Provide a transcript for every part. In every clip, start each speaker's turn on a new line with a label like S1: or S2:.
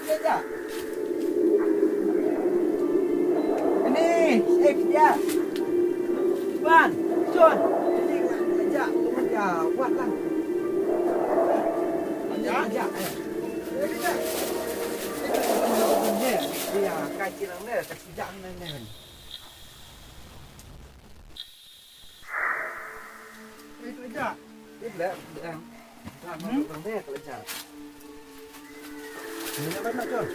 S1: kerja. Ini, saya kerja. Ban, John. Ini kerja, kerja, buatlah. Kerja. Kerja. Iya, kaji lang na, kasi dyan na na. Kerja. Kerja. Lama lang na kerja. Ini apa nak John?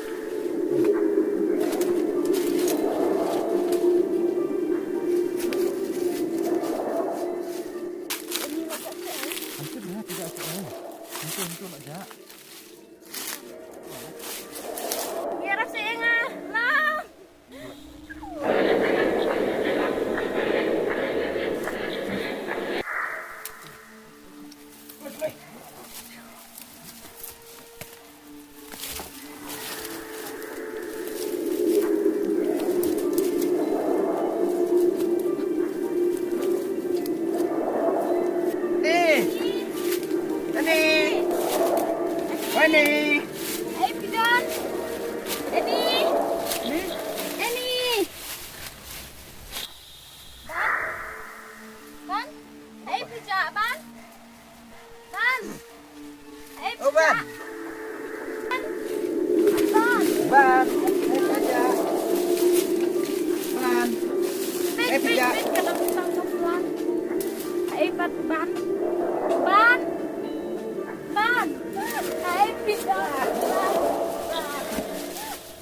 S1: Hampir dah tidak ada. Hampir nak jak.
S2: Biar saya ngalah.
S1: Wani.
S2: Hey, Pidon. Eni. Eni. Ban. Hey, Pija, Ban. Ban. Hey,
S1: Oh, Ban.
S2: Ban.
S1: Ban. Hey, kerja. Ban. Hey, Pija.
S2: Kalau kita pelan. Hey, Ban. Ban. Ban. Ban. Hey, Pija.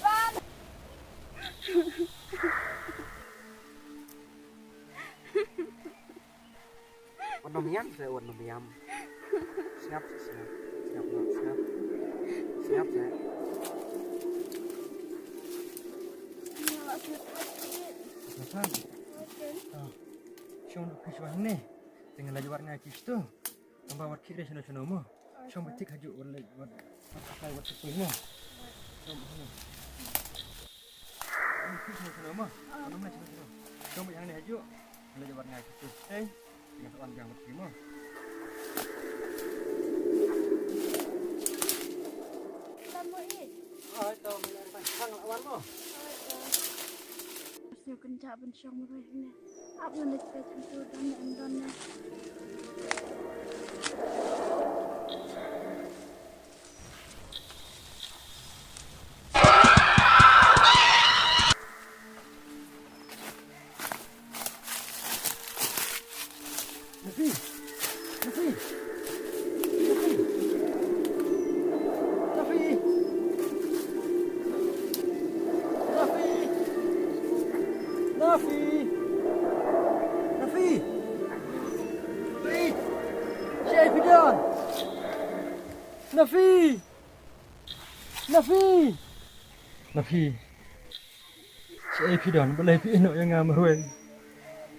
S2: Ban.
S1: Warna miam saya warna miam. Siap. Siap saya. Kenapa? Siapa nak kisah ni? Dengan laju warna kis tu. Tambah warna kiri sana mo. Siapa betik haju warna pakai warna semua. Kis sana mo. Warna mana sana? Siapa yang ni haju? Laju warna kis tu. Dengan soalan yang berterima. Oh, itu menarik. Hang lawan mo.
S2: Siêu cân chạ bên trong rồi nè. Áp lên lịch về thành phố đón nè.
S1: Nafi. Syekh Fidan. Nafi. Syekh Fidan boleh pi nak yang ngam ruai.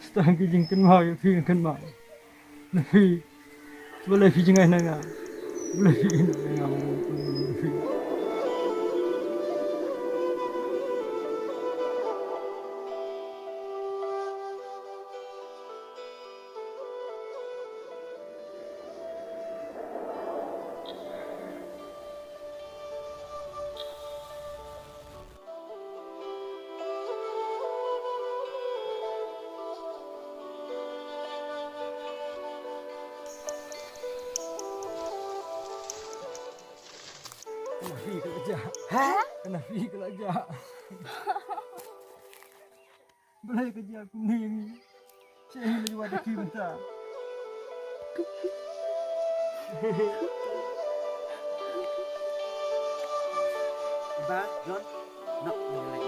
S1: Setang ki jingken mau yang pi kan mau. Nafi. Boleh pi jengai nanga. Boleh pi nak yang ngam Nafi. Nafi kerja.
S2: Hah?
S1: Nafi kerja. Boleh kerja kuning. Saya lagi ada ki bentar. Ba, John, nak nak.